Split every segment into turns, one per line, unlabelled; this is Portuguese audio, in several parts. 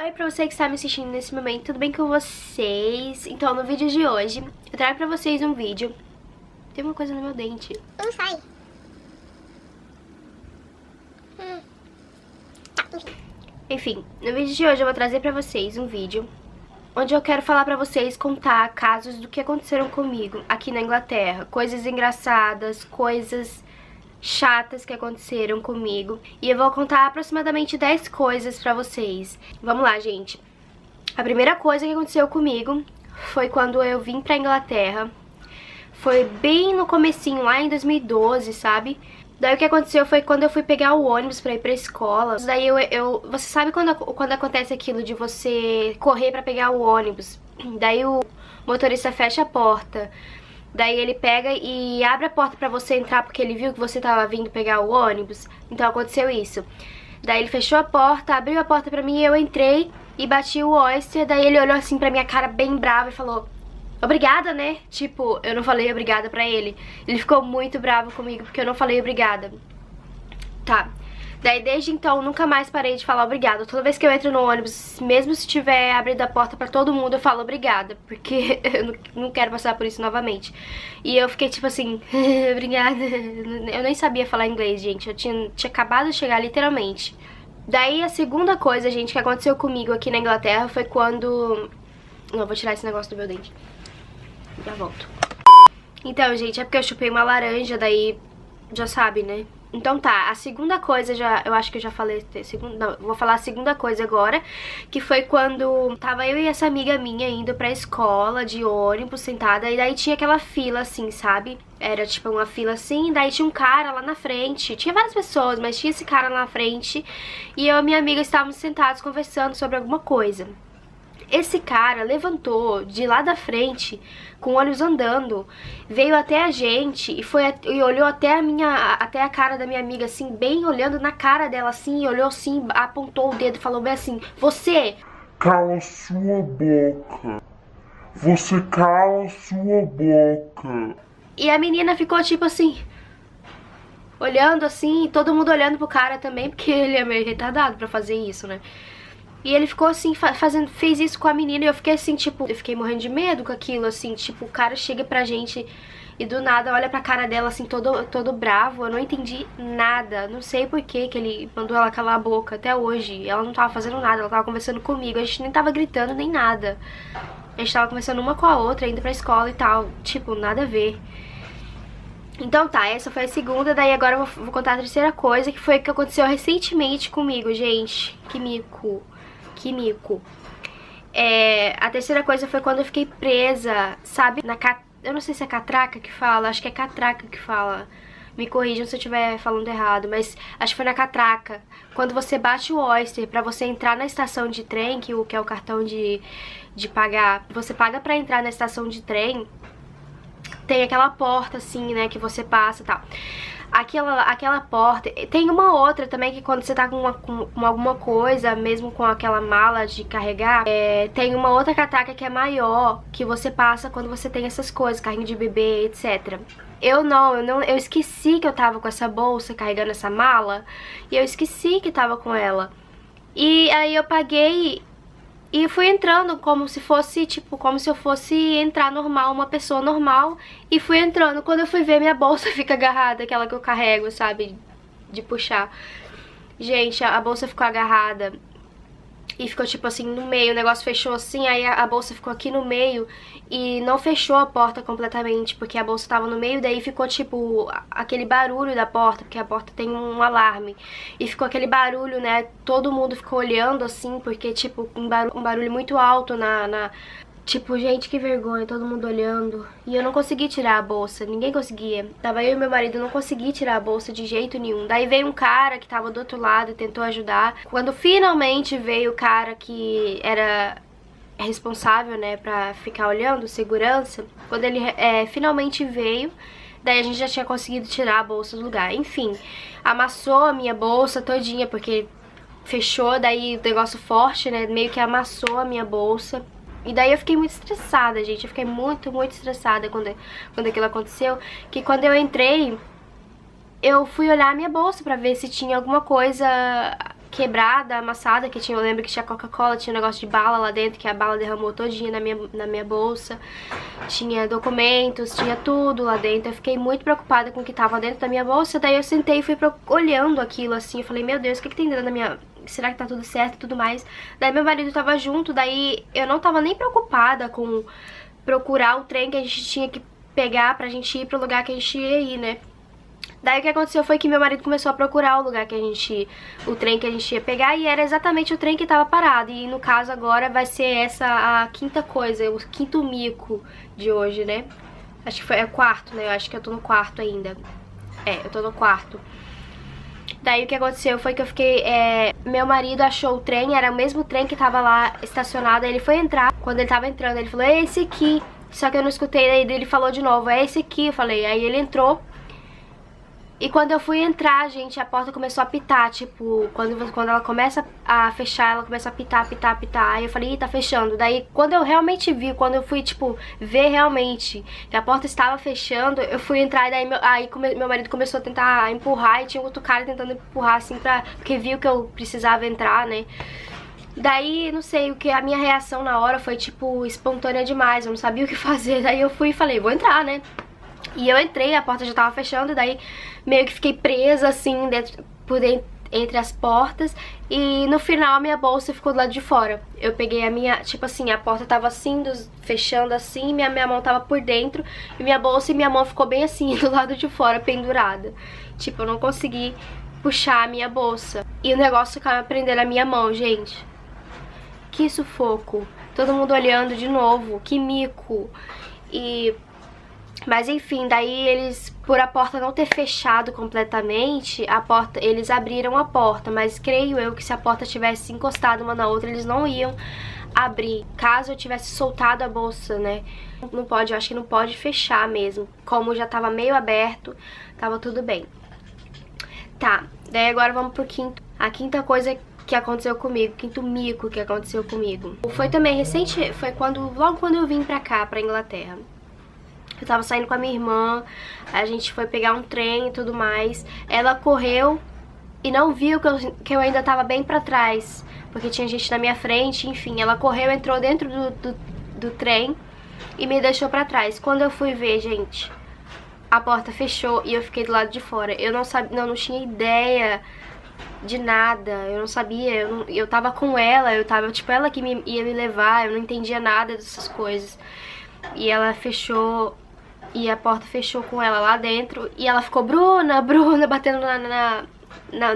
Oi pra você que está me assistindo nesse momento, tudo bem com vocês? Então, no vídeo de hoje, eu trago pra vocês um vídeo. Tem uma coisa no meu dente.
Não sai.
Enfim, no vídeo de hoje eu vou trazer pra vocês um vídeo onde eu quero falar pra vocês, contar casos do que aconteceram comigo aqui na Inglaterra. Coisas engraçadas, coisas chatas que aconteceram comigo. E eu vou contar aproximadamente 10 coisas pra vocês. Vamos lá, gente. A primeira coisa que aconteceu comigo foi quando eu vim pra Inglaterra. Foi bem no comecinho, lá em 2012, sabe? Daí o que aconteceu foi quando eu fui pegar o ônibus pra ir pra escola. Daí você sabe quando acontece aquilo de você correr pra pegar o ônibus? Daí o motorista fecha a porta. Daí ele pega e abre a porta pra você entrar porque ele viu que você tava vindo pegar o ônibus. Então aconteceu isso. Daí ele fechou a porta, abriu a porta pra mim e eu entrei e bati o Oyster. Daí ele olhou assim pra minha cara bem bravo e falou: obrigada, né? Tipo, eu não falei obrigada pra ele. Ele ficou muito bravo comigo porque eu não falei obrigada. Tá. Daí desde então nunca mais parei de falar obrigada. Toda vez que eu entro no ônibus, mesmo se tiver abrido a porta pra todo mundo, eu falo obrigada, porque eu não quero passar por isso novamente. E eu fiquei tipo assim, obrigada. Eu nem sabia falar inglês, gente. Eu tinha acabado de chegar, literalmente. Daí a segunda coisa, gente, que aconteceu comigo aqui na Inglaterra foi quando... Não, vou tirar esse negócio do meu dente. Já volto. Então, gente, é porque eu chupei uma laranja, daí já sabe, né? Então tá, a segunda coisa, eu acho que eu já falei, não, vou falar a segunda coisa agora, que foi quando tava eu e essa amiga minha indo pra escola de ônibus, sentada, e daí tinha aquela fila assim, sabe? Era tipo uma fila assim, daí tinha um cara lá na frente, tinha várias pessoas, mas tinha esse cara lá na frente, e eu e minha amiga estávamos sentados conversando sobre alguma coisa. Esse cara levantou de lá da frente, com o ônibus andando, veio até a gente e olhou até a cara da minha amiga, assim, bem olhando na cara dela, assim, e olhou assim, apontou o dedo e falou bem assim: você...
Cala sua boca. Você cala sua boca.
E a menina ficou tipo assim, olhando assim, e todo mundo olhando pro cara também, porque ele é meio retardado pra fazer isso, né? E ele ficou assim, fez isso com a menina e eu fiquei assim, tipo, eu fiquei morrendo de medo com aquilo, assim, tipo, o cara chega pra gente e do nada olha pra cara dela assim, todo bravo. Eu não entendi nada, não sei por que ele mandou ela calar a boca até hoje. Ela não tava fazendo nada, ela tava conversando comigo, a gente nem tava gritando nem nada. A gente tava conversando uma com a outra, indo pra escola e tal, tipo, nada a ver. Então tá, essa foi a segunda, daí agora eu vou contar a terceira coisa, que foi o que aconteceu recentemente comigo, gente. Que mico. A terceira coisa foi quando eu fiquei presa, sabe, eu não sei se é catraca que fala, acho que é catraca que fala. Me corrijam se eu estiver falando errado, mas acho que foi na catraca. Quando você bate o Oyster pra você entrar na estação de trem, que é o cartão de pagar, você paga pra entrar na estação de trem, tem aquela porta assim, né, que você passa e tal. Aquela porta, tem uma outra também que quando você tá com alguma coisa, mesmo com aquela mala de carregar, tem uma outra catraca que é maior, que você passa quando você tem essas coisas, carrinho de bebê, etc. Eu esqueci que eu tava com essa bolsa carregando essa mala, e eu esqueci que tava com ela. E aí eu paguei e fui entrando como se fosse, tipo, como se eu fosse entrar normal, uma pessoa normal. E fui entrando. Quando eu fui ver, minha bolsa fica agarrada, aquela que eu carrego, sabe? De puxar. Gente, a bolsa ficou agarrada. E ficou tipo assim no meio, o negócio fechou assim, aí a bolsa ficou aqui no meio e não fechou a porta completamente, porque a bolsa tava no meio, daí ficou tipo aquele barulho da porta, porque a porta tem um alarme. E ficou aquele barulho, né, todo mundo ficou olhando assim, porque tipo um barulho muito alto Tipo, gente, que vergonha, todo mundo olhando. E eu não consegui tirar a bolsa, ninguém conseguia. Tava eu e meu marido, eu não consegui tirar a bolsa de jeito nenhum. Daí veio um cara que tava do outro lado e tentou ajudar. Quando finalmente veio o cara que era responsável, né, pra ficar olhando, segurança. Quando ele finalmente veio, daí a gente já tinha conseguido tirar a bolsa do lugar. Enfim, amassou a minha bolsa todinha, porque fechou, daí o negócio forte, né, meio que amassou a minha bolsa. E daí eu fiquei muito estressada, gente. Eu fiquei muito estressada quando aquilo aconteceu. Que quando eu entrei, eu fui olhar a minha bolsa pra ver se tinha alguma coisa quebrada, amassada, que tinha, eu lembro que tinha Coca-Cola, tinha um negócio de bala lá dentro, que a bala derramou todinha na minha bolsa. Tinha documentos, tinha tudo lá dentro. Eu fiquei muito preocupada com o que tava dentro da minha bolsa. Daí eu sentei e fui olhando aquilo assim. Eu falei, meu Deus, o que tem dentro da minha... Será que tá tudo certo e tudo mais? Daí meu marido tava junto, daí eu não tava nem preocupada com procurar o trem que a gente tinha que pegar pra gente ir pro lugar que a gente ia ir, né? Daí o que aconteceu foi que meu marido começou a procurar o lugar que o trem que a gente ia pegar, e era exatamente o trem que tava parado. E no caso agora vai ser essa a quinta coisa, o quinto mico de hoje, né? Acho que foi o quarto, né? Eu acho que eu tô no quarto ainda. Eu tô no quarto. Daí o que aconteceu foi que eu fiquei... meu marido achou o trem, era o mesmo trem que tava lá estacionado. Ele foi entrar, quando ele tava entrando ele falou, é esse aqui. Só que eu não escutei, daí ele falou de novo, é esse aqui. Eu falei, aí ele entrou. E quando eu fui entrar, gente, a porta começou a pitar, tipo, quando ela começa a fechar, ela começa a pitar, pitar, pitar. Aí eu falei, ih, tá fechando. Daí, quando eu realmente vi, quando eu fui, tipo, ver realmente que a porta estava fechando, eu fui entrar, e daí meu marido começou a tentar empurrar, e tinha outro cara tentando empurrar, assim, porque viu que eu precisava entrar, né? Daí, não sei, a minha reação na hora foi, tipo, espontânea demais, eu não sabia o que fazer. Daí eu fui e falei, vou entrar, né? E eu entrei, a porta já tava fechando, daí meio que fiquei presa assim entre as portas. E no final a minha bolsa ficou do lado de fora. Eu peguei a minha, tipo assim, a porta tava assim, fechando assim, minha mão tava por dentro. E minha bolsa e minha mão ficou bem assim, do lado de fora, pendurada. Tipo, eu não consegui puxar a minha bolsa. E o negócio ficava prendendo a minha mão, gente. Que sufoco. Todo mundo olhando de novo, que mico. Mas enfim, daí eles, por a porta não ter fechado completamente, eles abriram a porta, mas creio eu que se a porta tivesse encostado uma na outra, eles não iam abrir, caso eu tivesse soltado a bolsa, né? Não pode, eu acho que não pode fechar mesmo. Como já tava meio aberto, tava tudo bem. Tá, daí agora vamos pro quinto. A quinta coisa que aconteceu comigo, quinto mico que aconteceu comigo. Foi também recente, foi logo quando eu vim pra cá, pra Inglaterra. Eu tava saindo com a minha irmã, a gente foi pegar um trem e tudo mais. Ela correu e não viu que eu ainda tava bem pra trás, porque tinha gente na minha frente, enfim. Ela correu, entrou dentro do trem e me deixou pra trás. Quando eu fui ver, gente, a porta fechou e eu fiquei do lado de fora. Eu não sabia, não tinha ideia de nada, eu não sabia, eu tava com ela, tipo, ela que ia me levar, eu não entendia nada dessas coisas. E ela fechou... E a porta fechou com ela lá dentro. E ela ficou, Bruna, Bruna, batendo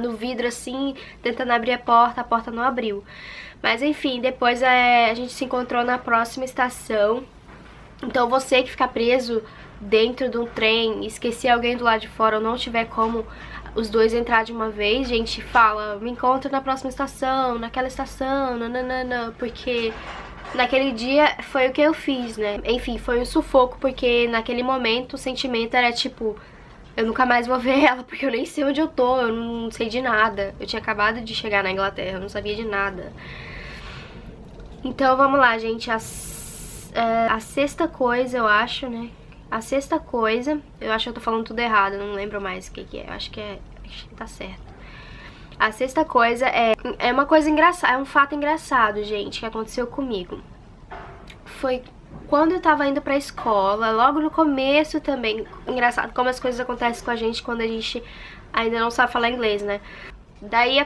no vidro assim, tentando abrir a porta não abriu. Mas enfim, depois a gente se encontrou na próxima estação. Então você que ficar preso dentro de um trem, esquecer alguém do lado de fora ou não tiver como os dois entrar de uma vez, gente, fala, me encontra na próxima estação, naquela estação, nananana, porque... Naquele dia foi o que eu fiz, né? Enfim, foi um sufoco, porque naquele momento o sentimento era tipo, eu nunca mais vou ver ela, porque eu nem sei onde eu tô, eu não sei de nada. Eu tinha acabado de chegar na Inglaterra, eu não sabia de nada. Então vamos lá, gente. A sexta coisa, eu acho, né? A sexta coisa, eu acho que eu tô falando tudo errado, eu não lembro mais o que é. Eu acho que tá certo. A sexta coisa é uma coisa engraçada, é um fato engraçado, gente, que aconteceu comigo. Foi quando eu tava indo pra escola, logo no começo também. Engraçado como as coisas acontecem com a gente quando a gente ainda não sabe falar inglês, né? Daí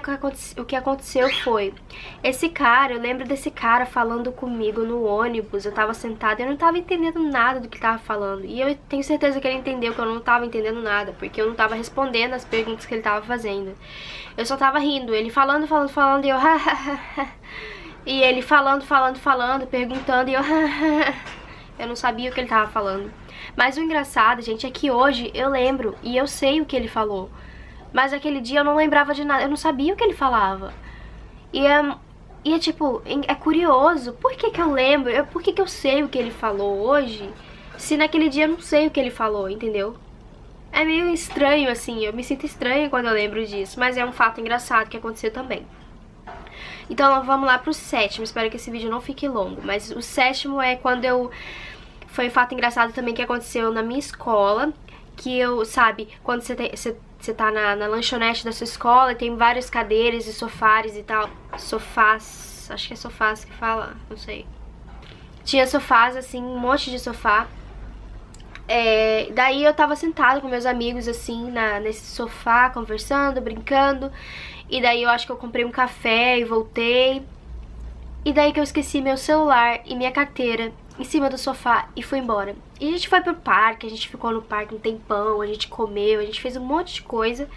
o que aconteceu foi, esse cara, eu lembro desse cara falando comigo no ônibus, eu tava sentada e eu não tava entendendo nada do que tava falando. E eu tenho certeza que ele entendeu que eu não tava entendendo nada, porque eu não tava respondendo as perguntas que ele tava fazendo. Eu só tava rindo, ele falando e eu e ele falando, perguntando e eu não sabia o que ele tava falando. Mas o engraçado, gente, é que hoje eu lembro e eu sei o que ele falou. Mas aquele dia eu não lembrava de nada, eu não sabia o que ele falava. E é tipo, é curioso, por que que eu lembro, por que que eu sei o que ele falou hoje, se naquele dia eu não sei o que ele falou, entendeu? É meio estranho, assim, eu me sinto estranha quando eu lembro disso, mas é um fato engraçado que aconteceu também. Então vamos lá pro sétimo, espero que esse vídeo não fique longo, mas o sétimo é quando foi um fato engraçado também que aconteceu na minha escola, que eu, sabe, quando você você tá na lanchonete da sua escola e tem várias cadeiras e sofás e tal. Sofás, acho que é sofás que fala, não sei. Tinha sofás, assim, um monte de sofá. Daí eu tava sentada com meus amigos, assim, nesse sofá, conversando, brincando. E daí eu acho que eu comprei um café e voltei. E daí que eu esqueci meu celular e minha carteira em cima do sofá e fui embora. E a gente foi pro parque, a gente ficou no parque um tempão, a gente comeu, a gente fez um monte de coisa.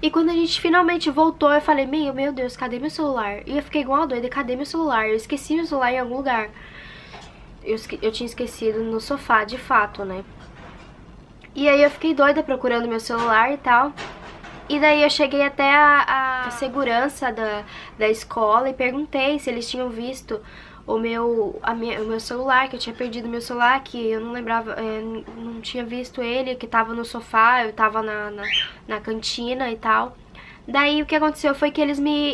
E quando a gente finalmente voltou, eu falei, meu Deus, cadê meu celular? E eu fiquei igual uma doida, cadê meu celular? Eu esqueci meu celular em algum lugar. Eu tinha esquecido no sofá, de fato, né? E aí eu fiquei doida procurando meu celular e tal. E daí eu cheguei até a segurança da escola e perguntei se eles tinham visto o meu celular, que eu tinha perdido meu celular, que eu não lembrava, não tinha visto ele, que tava no sofá, eu tava na cantina e tal. Daí o que aconteceu foi que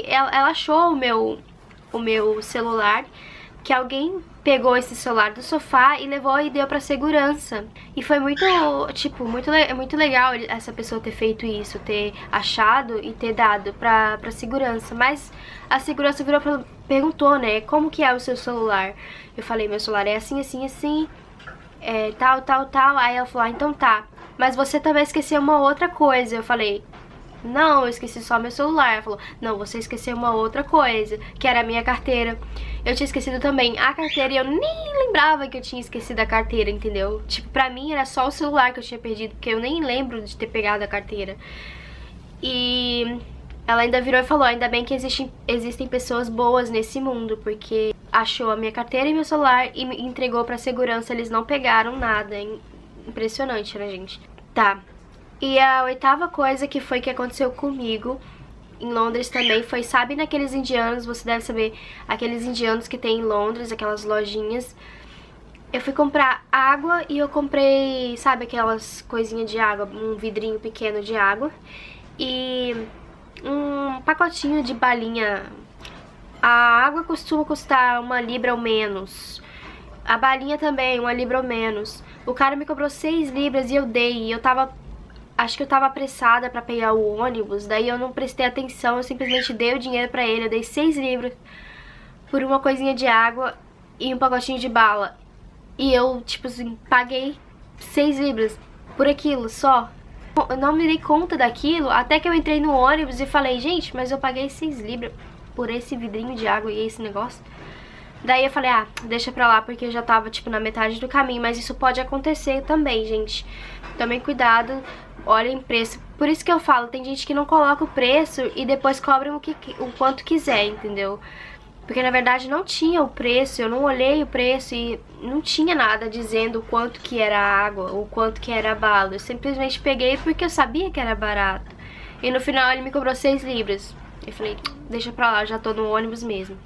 ela achou o meu celular, que alguém pegou esse celular do sofá e levou e deu pra segurança. E foi muito, tipo, muito legal essa pessoa ter feito isso, ter achado e ter dado pra segurança. Mas a segurança perguntou, né, como que é o seu celular? Eu falei, meu celular é assim, assim, assim, tal. Aí ela falou, então tá, mas você também esqueceu uma outra coisa. Eu falei, não, eu esqueci só meu celular. Ela falou, não, você esqueceu uma outra coisa, que era a minha carteira. Eu tinha esquecido também a carteira e eu nem lembrava que eu tinha esquecido a carteira, entendeu? Tipo, pra mim era só o celular que eu tinha perdido, porque eu nem lembro de ter pegado a carteira. E ela ainda virou e falou, ainda bem que existem pessoas boas nesse mundo, porque achou a minha carteira e meu celular e me entregou pra segurança, eles não pegaram nada. Impressionante, né, gente? Tá. E a oitava coisa que aconteceu comigo em Londres também foi, sabe naqueles indianos, você deve saber, aqueles indianos que tem em Londres, aquelas lojinhas. Eu fui comprar água e eu comprei, sabe, aquelas coisinhas de água, um vidrinho pequeno de água e um pacotinho de balinha. A água costuma custar 1 libra ou menos. A balinha também, 1 libra ou menos. O cara me cobrou 6 libras e eu dei, e eu tava... Acho que eu tava apressada pra pegar o ônibus, daí eu não prestei atenção, eu simplesmente dei o dinheiro pra ele, eu dei 6 libras por uma coisinha de água e um pacotinho de bala. E eu, tipo assim, paguei 6 libras por aquilo só. Eu não me dei conta daquilo, até que eu entrei no ônibus e falei, gente, mas eu paguei 6 libras por esse vidrinho de água e esse negócio. Daí eu falei, deixa pra lá, porque eu já tava, tipo, na metade do caminho. Mas isso pode acontecer também, gente. Tomem cuidado, olhem preço. Por isso que eu falo, tem gente que não coloca o preço e depois cobram o quanto quiser, entendeu? Porque na verdade não tinha o preço, eu não olhei o preço e não tinha nada dizendo o quanto que era a água ou quanto que era a bala. Eu simplesmente peguei porque eu sabia que era barato. E no final ele me cobrou 6 libras. Eu falei, deixa pra lá, já tô no ônibus mesmo.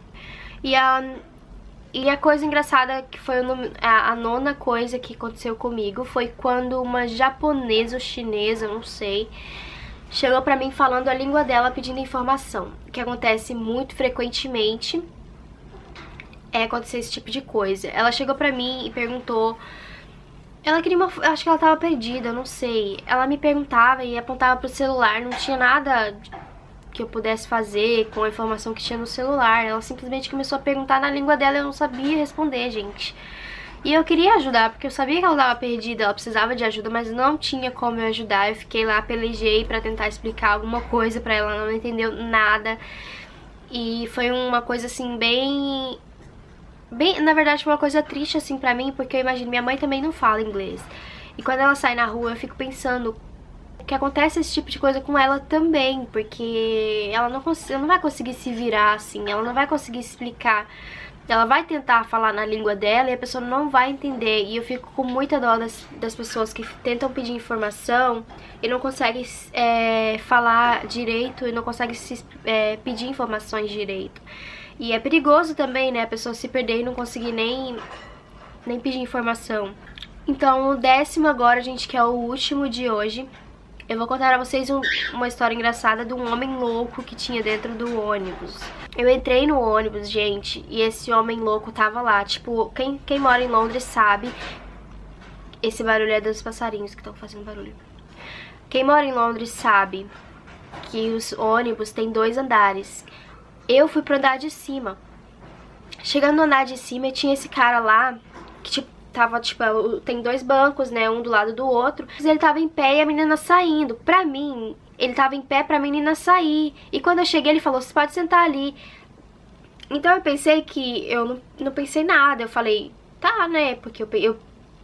E a coisa engraçada, que foi a nona coisa que aconteceu comigo, foi quando uma japonesa ou chinesa, não sei, chegou pra mim falando a língua dela pedindo informação. O que acontece muito frequentemente é acontecer esse tipo de coisa. Ela chegou pra mim e perguntou... Ela queria acho que ela tava perdida, eu não sei. Ela me perguntava e apontava pro celular, não tinha nada que eu pudesse fazer com a informação que tinha no celular. Ela simplesmente começou a perguntar na língua dela e eu não sabia responder, gente. E eu queria ajudar, porque eu sabia que ela estava perdida, ela precisava de ajuda, mas não tinha como eu ajudar. Eu fiquei lá, pelejei pra tentar explicar alguma coisa pra ela, ela não entendeu nada. E foi uma coisa assim, bem, na verdade foi uma coisa triste assim pra mim, porque eu imagino, minha mãe também não fala inglês. E quando ela sai na rua, eu fico pensando que acontece esse tipo de coisa com ela também, porque ela não vai conseguir se virar assim, ela não vai conseguir explicar. Ela vai tentar falar na língua dela e a pessoa não vai entender. E eu fico com muita dó das pessoas que tentam pedir informação e não conseguem falar direito e não conseguem pedir informações direito. E é perigoso também, né, a pessoa se perder e não conseguir nem pedir informação. Então o 10º agora, gente, que é o último de hoje, eu vou contar a vocês uma história engraçada de um homem louco que tinha dentro do ônibus. Eu entrei no ônibus, gente, e esse homem louco tava lá. Tipo, quem mora em Londres sabe. Esse barulho é dos passarinhos que estão fazendo barulho. Quem mora em Londres sabe que os ônibus têm 2 andares. Eu fui pro andar de cima. Chegando no andar de cima, tinha esse cara lá, que tipo, tava, tipo, tem 2 bancos, né, um do lado do outro. Ele tava em pé e a menina saindo. Pra mim, ele tava em pé pra menina sair. E quando eu cheguei, ele falou, você pode sentar ali. Então eu pensei que, eu não pensei nada. Eu falei, tá, né, porque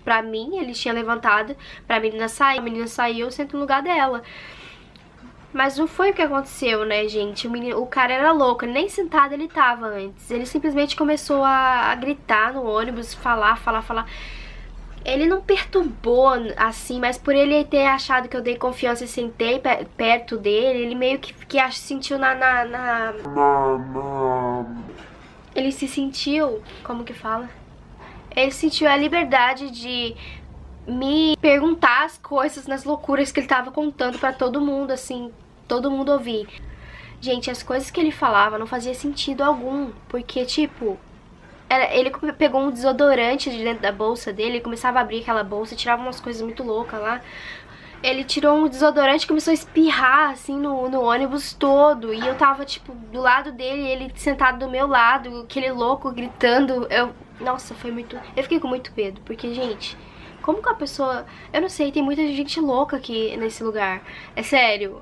pra mim, ele tinha levantado pra menina sair. A menina saiu, eu sento no lugar dela. Mas não foi o que aconteceu, né, gente? O cara era louco, nem sentado ele tava antes. Ele simplesmente começou a gritar no ônibus, falar. Ele não perturbou, assim, mas por ele ter achado que eu dei confiança e sentei perto dele, ele meio que sentiu Ele se sentiu, como que fala? Ele sentiu a liberdade de me perguntar as coisas nas loucuras que ele tava contando pra todo mundo, assim, todo mundo ouvir. Gente, as coisas que ele falava não fazia sentido algum, porque, tipo, ele pegou um desodorante de dentro da bolsa dele, começava a abrir aquela bolsa, tirava umas coisas muito loucas lá. Ele tirou um desodorante e começou a espirrar, assim, no ônibus todo. E eu tava, tipo, do lado dele, ele sentado do meu lado, aquele louco gritando. Nossa, foi muito... Eu fiquei com muito medo, porque, gente... Como que a pessoa... Eu não sei, tem muita gente louca aqui nesse lugar. É sério.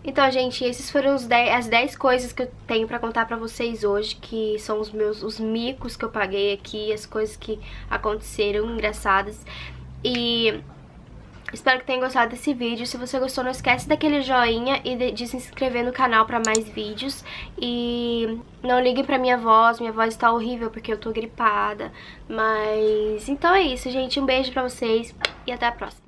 Então, gente, esses foram as 10 coisas que eu tenho pra contar pra vocês hoje, que são os micos que eu paguei aqui, as coisas que aconteceram engraçadas. E espero que tenham gostado desse vídeo. Se você gostou, não esquece daquele joinha e de se inscrever no canal pra mais vídeos. E não liguem pra minha voz tá horrível porque eu tô gripada. Mas então é isso, gente. Um beijo pra vocês e até a próxima.